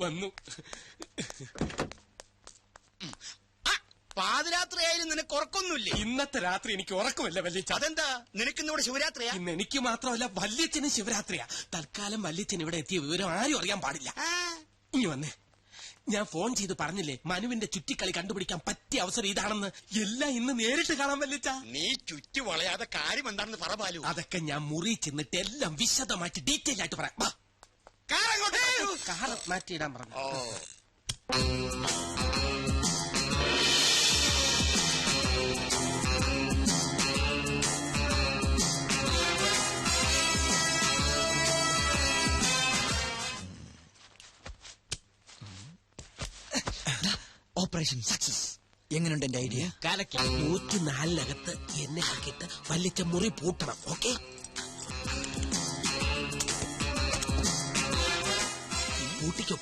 വന്നു. പാതിരാത്രിയായാലും നിനക്ക് ഉറക്കൊന്നുമില്ലേ? ഇന്നത്തെ രാത്രി എനിക്ക് ഉറക്കമല്ല വല്യച്ഛ. അതെന്താ? നിനക്കിന്നിവിടെ ശിവരാത്രിയാ? ഇന്ന് എനിക്ക് മാത്രമല്ല വല്യച്ഛനും ശിവരാത്രിയാ. തൽക്കാലം വല്യച്ഛൻ ഇവിടെ എത്തിയ വിവരം ആരും അറിയാൻ പാടില്ല. ഇനി വന്നേ, ഞാൻ ഫോൺ ചെയ്ത് പറഞ്ഞില്ലേ മനുവിന്റെ ചുറ്റിക്കളി കണ്ടുപിടിക്കാൻ പറ്റിയ അവസരം ഇതാണെന്ന്. എല്ലാം ഇന്ന് നേരിട്ട് കാണാൻ വല്യച്ഛ. നീ ചുറ്റി വളയാതെ കാര്യം എന്താണെന്ന് പറ ബാലു. അതൊക്കെ ഞാൻ മുറി ചെന്നിട്ട് എല്ലാം വിശദമായിട്ട് ഡീറ്റെയിൽ ആയിട്ട് പറയാം. കാർ മാറ്റിയിടാൻ പറഞ്ഞു. Operation success. എങ്ങനെയുണ്ട് എന്റെ ഐഡിയ? 104-നകത്ത് എന്നെ ആക്കിയിട്ട് വല്ലിച്ച മുറി പൂട്ടണം. ഓക്കെ,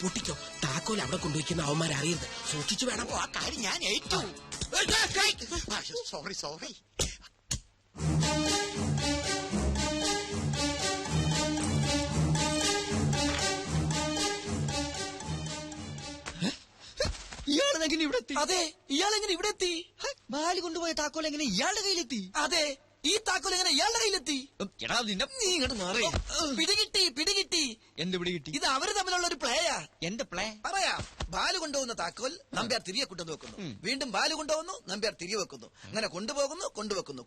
പൂട്ടിക്കോ. താക്കോൽ അവിടെ കൊണ്ടുവയ്ക്കുന്ന അവന്മാരെ അറിയരുത്. സൂക്ഷിച്ചു വേണം. ആ കാര്യം ഞാൻ ഏറ്റു. സോറി. ഇയാളെങ്ങനെ ഇവിടെ എത്തി? അതെ, ഇയാളെങ്ങനെ ഇവിടെ എത്തി? ബാലു കൊണ്ടുപോയ താക്കോൽ എങ്ങനെ ഇയാളുടെ കയ്യിലെത്തി? അതെ, ഈ താക്കോൽ എങ്ങനെ ഇയാളുടെ കയ്യിലെത്തി? എടാ നിന്നെ, നീ ഇങ്ങോട്ട് മാറി. പിടികിട്ടി. എന്ത് പിടികിട്ടി? ഇത് അവര് തമ്മിലുള്ള ഒരു പ്ലേയാ. എന്റെ പ്ലേ പറയാം. ബാലു കൊണ്ടുപോകുന്ന താക്കോൽ നമ്പ്യാർ തിരികെ കൊണ്ടുവന്ന് വെക്കുന്നു. വീണ്ടും ബാലു കൊണ്ടുപോകുന്നു, നമ്പ്യാർ തിരികെ വെക്കുന്നു. അങ്ങനെ കൊണ്ടുപോകുന്നു.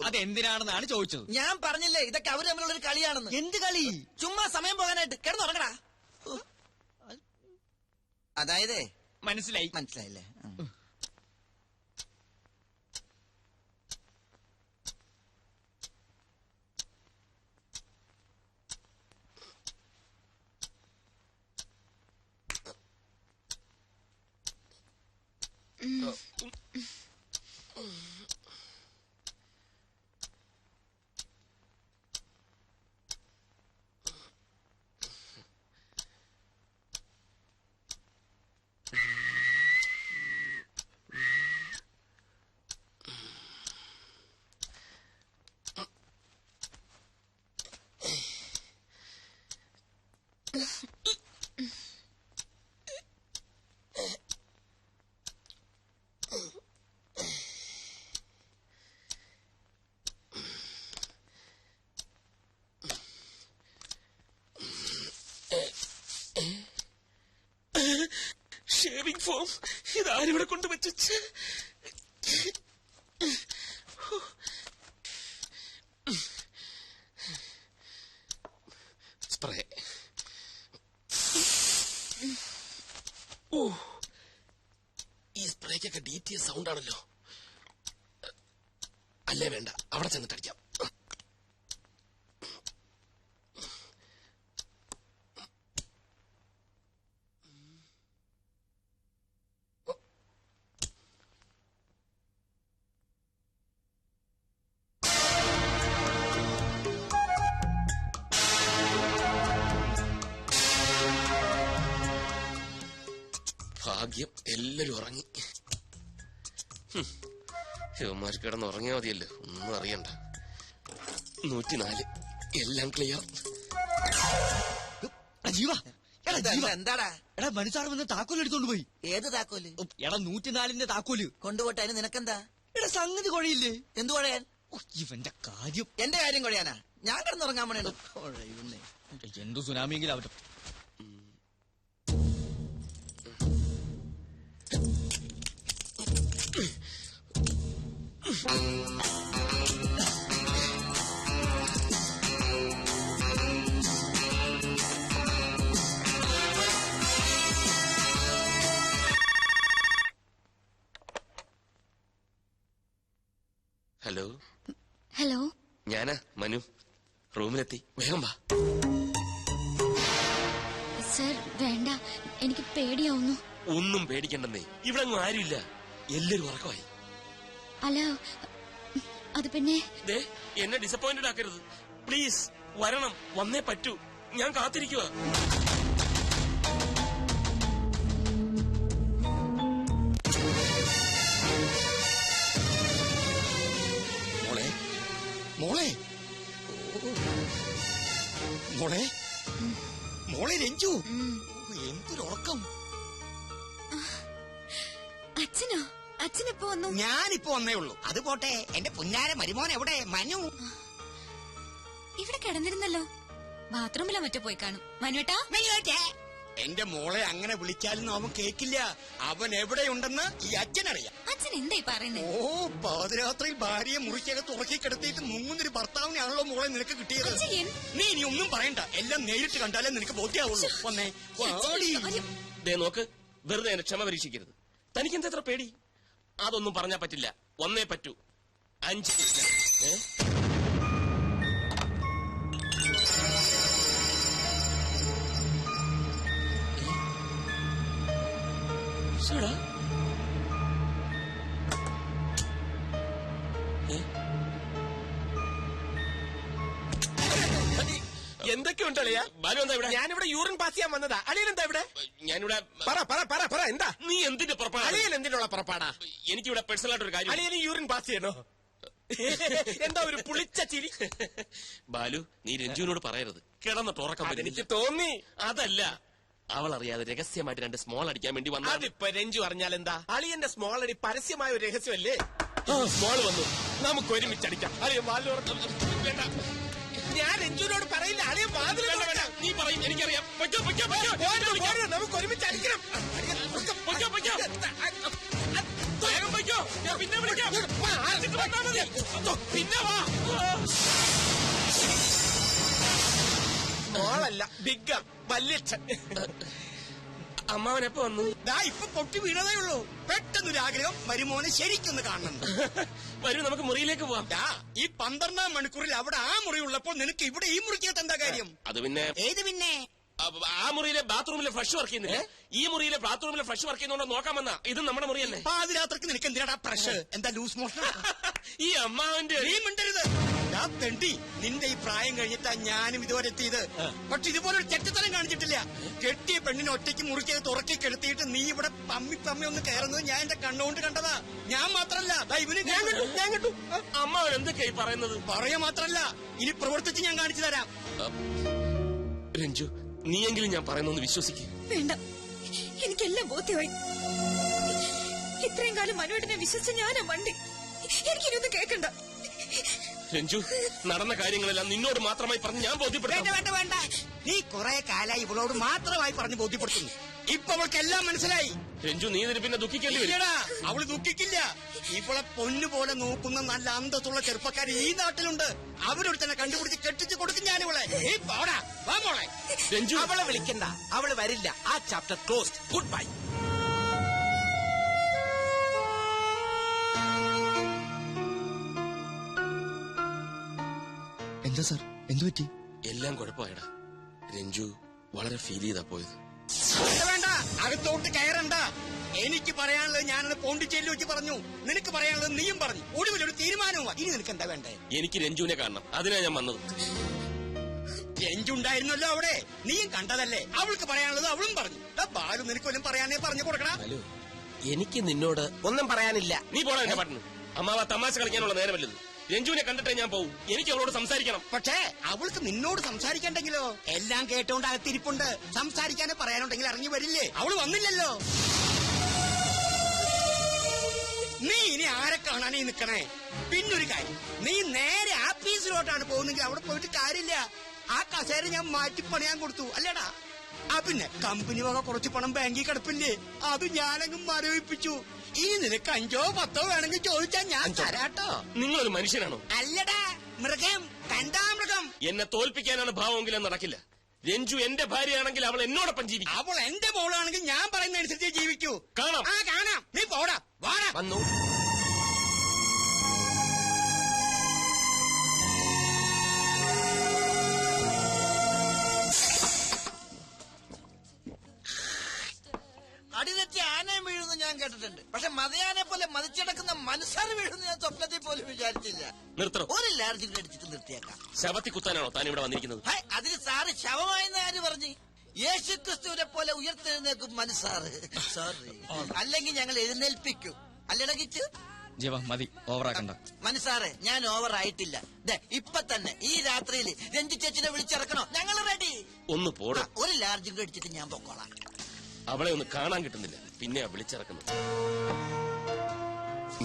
അത് എന്തിനാണെന്നാണ് ചോദിച്ചത്. ഞാൻ പറഞ്ഞില്ലേ ഇതൊക്കെ അവര് തമ്മിലുള്ള ഒരു കളിയാണെന്ന്. എന്ത് കളി? ചുമ്മാ സമയം പോകാനായിട്ട് കിടന്നുറങ്ങടാ. അതായത് മനസ്സിലായില്ലേ? ഷേവിംഗ് ഫോം ഇതാരിവിടെ കൊണ്ടുവച്ചു. സ്പ്രേ. ഈ സ്പ്രേക്കൊക്കെ DTS സൗണ്ട് ആണല്ലോ. അല്ലേ വേണ്ട, അവിടെ ചെന്നിട്ട് അടിക്കാം. ഭാഗ്യം എല്ലാരും ഉറങ്ങി. ശിവന്മാർ കിടന്ന് ഉറങ്ങിയാ മതിയല്ലോ, ഒന്നും അറിയണ്ട. 104 എല്ലാം ക്ലിയർ. എന്താടാ? എടാ മനുസാർ വന്ന് താക്കോൽ എടുത്തോണ്ട് പോയി. ഏത് താക്കോല്? എടാ 104-ന്റെ താക്കോല് കൊണ്ടുപോട്ടെ. അതിന് നിനക്കെന്താ? എടാ സംഗതി കുഴയില്ലേ? എന്തു കുഴയാൻ? ഇവന്റെ കാര്യം. എന്റെ കാര്യം കുഴയാനാ? ഞാൻ കിടന്നുറങ്ങാൻ വേണേ. എന്തു സുനാമിയെങ്കിലും അവരുടെ. ഹലോ, ഞാനാ മനു. റൂമിലെത്തി, വേഗം വാ. സർ വേണ്ട, എനിക്ക് പേടിയാവുന്നു. ഒന്നും പേടിക്കണ്ടെന്നേ, ഇവിടെ ഒന്നും ആരുമില്ല, എല്ലാരും ഉറക്കമായി. അല്ല അത് പിന്നെ എന്നെ ഡിസപ്പോയിന്റഡ് ആക്കരുത് പ്ലീസ്. വരണം, വന്നേ പറ്റൂ. ഞാൻ കാത്തിരിക്കുക. മോളെ രഞ്ജു, എന്തൊരുറക്കം. അച്ഛനോ? അച്ഛനെപ്പോ വന്നു? ഞാനിപ്പോ വന്നേ ഉള്ളൂ. അത് പോട്ടെ, എന്റെ പുന്നാര മരുമോൻ എവിടെ? മനു ഇവിടെ കിടന്നിരുന്നല്ലോ. ബാത്റൂമിലാ മറ്റോ പോയി കാണും. മനുവേട്ടാ, എന്റെ മോളെ അങ്ങനെ വിളിച്ചാലും അവൻ കേക്കില്ല. അവൻ എവിടെയുണ്ടെന്ന് ഈ അച്ഛനറിയാം. അച്ഛൻ എന്തായി പറയുന്നേ? ഓ, പാതിരാത്രിയിൽ ഭാര്യയെ മുറിക്കകത്ത് ഉറക്കി കിടത്തിയിട്ട് മുങ്ങുന്നൊരു ഭർത്താവിനാണല്ലോ മോളെ നിനക്ക് കിട്ടിയത്. നീ ഇനി ഒന്നും പറയണ്ട, എല്ലാം നേരിട്ട് കണ്ടാലേ നിനക്ക് ബോധ്യാവുള്ളൂ. വന്നേ വാടി. ദേ നോക്ക്, വെറുതെ എന്നെ ക്ഷമ പരീക്ഷിക്കരുത്. തനിക്ക് എന്താ പേടി? അതൊന്നും പറഞ്ഞാ പറ്റില്ല. വന്നേ പറ്റൂ. 5 എന്തൊക്കെയുണ്ട് അളിയാ? ബാലു എന്താ ഇവിടെ? ഞാനിവിടെ യൂറിൻ പാസ് ചെയ്യാൻ വന്നതാ. അളിയൻ എന്താ ഇവിടെ? ഞാനിവിടെ പറ എന്താ? നീ എന്തിന്റെ പുറപ്പാടാ? അളിയൻ എന്തിനുള്ള പുറപ്പാടാ? എനിക്കിവിടെ പേഴ്സണൽ ആയിട്ടൊരു കാര്യം. അളിയന് യൂറിൻ പാസ് ചെയ്യണോ? എന്താ ഒരു പുളിച്ച ചിരി? ബാലു, നീ രഞ്ജുവിനോട് പറയരുത്. കിടന്നിട്ട് ഉറക്കം എനിക്ക് തോന്നി. അതല്ല, അവൾ അറിയാതെ രഹസ്യമായിട്ട് 2 സ്മോൾ അടിക്കാൻ വേണ്ടി വന്നു. അതിപ്പോ രഞ്ജു അറിഞ്ഞാൽ എന്താ? അളിയന്റെ സ്മോൾ അടി പരസ്യമായ ഒരു രഹസ്യമല്ലേ? സ്മോൾ വന്നു, നമുക്ക് ഒരുമിച്ചടിക്കാം. അളിയൻ വാതിൽ വേണ്ട, ഞാൻ രഞ്ജുവിനോട് പറയില്ല. അളിയൻ വാതിൽ വേണ്ട. നീ പറയും, എനിക്കറിയാം. നമുക്ക് ഒരുമിച്ച് അടിക്കണം. പിന്നെ വിളിക്കാം. പിന്നെ വാ. മോളല്ല, ബിഗ് വല്യച്ഛൻ. അമ്മാവനെപ്പോ വന്നു? ഇപ്പൊ പൊട്ടി വീണതേ ഉള്ളൂ. പെട്ടെന്നൊരാഗ്രഹം മരുമോനെ ശരിക്കൊന്ന് കാണണം. വരൂ, നമുക്ക് മുറിയിലേക്ക് പോവാം. ഈ 12-ാം മണിക്കൂറിൽ അവിടെ ആ മുറി ഉള്ളപ്പോൾ നിനക്ക് ഇവിടെ ഈ മുറിക്കകത്ത് എന്താ കാര്യം? അത് പിന്നെ ഏത് പിന്നെ? ആ മുറിയിലെ ബാത്റൂമിലെ ഫ്ലഷ് വർക്ക് ചെയ്യുന്നില്ല. ഈ മുറിയിലെ ബാത്റൂമിലെ ഫ്ലഷ് വർക്ക് ചെയ്യുന്നോണ്ട് നോക്കാൻ വന്നാ. ഇത് നമ്മുടെ മുറി തന്നെ. പാതിരാത്രിക്ക് നിനക്ക് എന്തിനാടാ പ്രഷർ? എന്താ ലൂസ് മോഷൻ? ഈ അമ്മാവന്റെ നീ മിണ്ടരുത്. തെണ്ടി, നിന്റെ ഈ പ്രായം കഴിഞ്ഞിട്ടാ ഞാനും ഇതുവരെ എത്തിയത്. പക്ഷെ ഇതുപോലൊരു ചെറ്റത്തരം കാണിച്ചിട്ടില്ല. കെട്ടിയ പെണ്ണിനെ ഒറ്റയ്ക്ക് മുറിക്കകത്ത് ഉറക്കി കെടുത്തിയിട്ട് നീ ഇവിടെ പമ്മി ഒന്ന് കയറുന്നത് ഞാൻ എന്റെ കണ്ണുകൊണ്ട് കണ്ടതാ. ഞാൻ മാത്രല്ല, ഇവന് ഞാൻ കണ്ടു. അമ്മാവൻ എന്തൊക്കെയായി പറയുന്നത്? പറയാ മാത്രല്ല, ഇനി പ്രവർത്തിച്ച് ഞാൻ കാണിച്ചു തരാം. രഞ്ജു, നീയെങ്കിലും ഞാൻ പറയുന്നൊന്ന് വിശ്വസിക്കും. വേണ്ട, എനിക്കെല്ലാം ബോധ്യമായി. ഇത്രയും കാലം മനുവേട്ടനെ വിശ്വസിച്ച ഞാനാ മണ്ടി. എനിക്കിനൊന്നും കേൾക്കണ്ട. രഞ്ജു, നടന്ന കാര്യങ്ങളെല്ലാം നിന്നോട് മാത്രമായി പറഞ്ഞ് ഞാൻ ബോധ്യപ്പെടുത്താം. വേണ്ട, നീ കുറെ കാലായി ഇവളോട് മാത്രമായി പറഞ്ഞ് ബോധ്യപ്പെടുത്തുന്നു. ഇപ്പൊ അവൾക്ക് എല്ലാം മനസ്സിലായി. രഞ്ജു, നീ ഇതിന് പിന്നെ ദുഃഖിക്കേണ്ടി വരും. അവള് ദുഃഖിക്കില്ല. ഇവളെ പൊന്നുപോലെ നോക്കുന്ന നല്ല അന്തത്തുള്ള ചെറുപ്പക്കാർ ഈ നാട്ടിലുണ്ട്. അവരോട് തന്നെ കണ്ടുപിടിച്ച് കെട്ടിച്ച് കൊടുക്കും ഞാൻ ഇവളെ. വാ മോളെ. രഞ്ജു, അവളെ വിളിക്കണ്ട, അവള് വരില്ല. ആ ചാപ്റ്റർ ക്ലോസ്ഡ്. Good bye. എന്താ സാർ, എന്തു പറ്റി? എല്ലാം കുഴപ്പമായിടാ. രഞ്ജു വളരെ ഫീൽ ചെയ്താ പോയത്. വേണ്ട, അകത്തോട്ട് കയറണ്ട. എനിക്ക് പറയാനുള്ളത് ഞാനത് പോണ്ടിച്ചേരിയിൽ വെച്ച് പറഞ്ഞു. നിനക്ക് പറയാനുള്ളത് നീയും പറഞ്ഞു. ഒടുവിലൊരു തീരുമാനവുമാണ്. ഇനി നിനക്ക് എന്താ വേണ്ടേ? എനിക്ക് രഞ്ജുവിനെ കാണണം. അതിനാ ഞാൻ വന്നത്. രഞ്ജു ഉണ്ടായിരുന്നല്ലോ അവിടെ, നീയും കണ്ടതല്ലേ. അവൾക്ക് പറയാനുള്ളത് അവളും പറഞ്ഞു. ബാലു നിനക്ക് വല്ലതും പറയാനേ പറഞ്ഞു കൊടുക്കണം. എനിക്ക് നിന്നോട് ഒന്നും പറയാനില്ല. നീ പോടാ എന്റെ പാട്ടിന്. അമ്മാവ തമാശ കളിക്കാനുള്ള നേരമല്ലത്. രഞ്ജുവിനെ കണ്ടിട്ടേ ഞാൻ പോവും. എനിക്ക് അവളോട് സംസാരിക്കണം. പക്ഷേ അവൾക്ക് നിന്നോട് സംസാരിക്കണ്ടെങ്കിലോ? എല്ലാം കേട്ടോണ്ട് അകത്തിരിപ്പുണ്ട്. സംസാരിക്കാനോ പറയാനുണ്ടെങ്കിൽ ഇറങ്ങി വരില്ലേ? അവള് വന്നില്ലല്ലോ. നീ ഇനി ആരെ കാണാനേ നിക്കണേ? പിന്നൊരു കാര്യം, നീ നേരെ ആഫീസിലോട്ടാണ് പോകുന്നെങ്കിൽ അവിടെ പോയിട്ട് കാര്യമില്ല. ആ കസേര ഞാൻ മാറ്റി പണിയാൻ കൊടുത്തു അല്ലേടാ. പിന്നെ കമ്പനി വക കുറച്ച് പണം ബാങ്കിൽ കിടപ്പില്ലേ, അത് ഞാനങ്ങ് മരവിപ്പിച്ചു. ഇനി നിനക്ക് 5 or 10 വേണമെങ്കിൽ ചോദിച്ചാൽ ഞാൻ തരാട്ടോ. നിങ്ങളൊരു മനുഷ്യനാണോ? അല്ലടാ, മൃഗം. കണ്ടാ മൃഗം. എന്നെ തോൽപ്പിക്കാനാണ് ഭാവമെങ്കിലും നടക്കില്ല. രഞ്ജു എന്റെ ഭാര്യയാണെങ്കിൽ അവൾ എന്നോടൊപ്പം ജീവിക്കും. അവൾ എന്റെ മോളാണെങ്കിൽ ഞാൻ പറയുന്ന അനുസരിച്ച് ജീവിക്കൂ. കാണാം. കാണാം. നീ പോടാ. വാടാ. വന്നു. അടിതെറ്റി ആനയും വീഴുന്നു ഞാൻ കേട്ടിട്ടുണ്ട്. പക്ഷെ മതയാനെ പോലെ മതിച്ചടക്കുന്ന മനസ്സാറ് വീഴുന്നു ഞാൻ സ്വപ്നത്തിൽ പോലും വിചാരിച്ചില്ല. നിർത്തണം. ഒരു ലാർജ് അടിച്ചിട്ട് നിർത്തിയേക്കാം. ശവത്തി കുത്താനാണോ താൻ ഇവിടെ വന്നിരിക്കുന്നത്? അതിന് സാറ് ശവമായെന്ന് ആര് പറഞ്ഞു? യേശുക്രിസ്തുവിനെ പോലെ ഉയർത്തെഴുന്നേൽക്കും മനസ്സാറ്. സോറി, അല്ലെങ്കിൽ ഞങ്ങൾ എഴുന്നേൽപ്പിക്കും. അല്ലടാ കിച്ചു? ജീവ മതി, ഓവറാക്കണ്ട. മനസ്സാറെ, ഞാൻ ഓവർ ആയിട്ടില്ല. ഇപ്പൊ തന്നെ ഈ രാത്രിയിൽ രഞ്ജു ചേച്ചിനെ വിളിച്ചിറക്കണോ? ഞങ്ങൾ റെഡി. ഒന്ന് പോടാ. ഒരു ലാർജ് അടിച്ചിട്ട് ഞാൻ പൊക്കോളാം. അവളെ ഒന്ന് കാണാൻ കിട്ടുന്നില്ല, പിന്നെയാ വിളിച്ചിറക്കുന്നത്.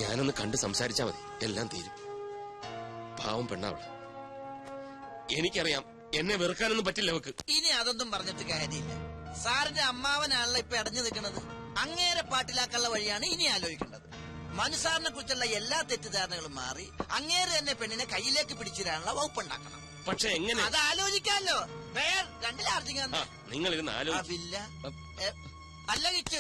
ഞാനൊന്ന് കണ്ട് സംസാരിച്ചാ മതി, എല്ലാം തീരും. പാവം പെണ്ണാവള്. എനിക്കറിയാം എന്നെ വെറുക്കാനൊന്നും പറ്റില്ല അവക്ക്. ഇനി അതൊന്നും പറഞ്ഞിട്ട് കാര്യമില്ല. സാറിന്റെ അമ്മാവനാണല്ലോ ഇപ്പൊ അടഞ്ഞു നിൽക്കുന്നത്. അങ്ങേരെ പാട്ടിലാക്കാനുള്ള വഴിയാണ് ഇനി ആലോചിക്കേണ്ടത്. മനുസാറിനെ കുറിച്ചുള്ള എല്ലാ തെറ്റിദ്ധാരണകളും മാറി അങ്ങേരെ തന്നെ പെണ്ണിനെ കയ്യിലേക്ക് പിടിച്ചിടാനുള്ള വകുപ്പുണ്ടാക്കണം. പക്ഷെ എങ്ങനെ? അത് ആലോചിക്കാമല്ലോ. വേർ രണ്ടിലാർജിങ്ങ നിങ്ങൾ ഇരുന്ന് ആലോചിക്കില്ല. അല്ല കിച്ചു,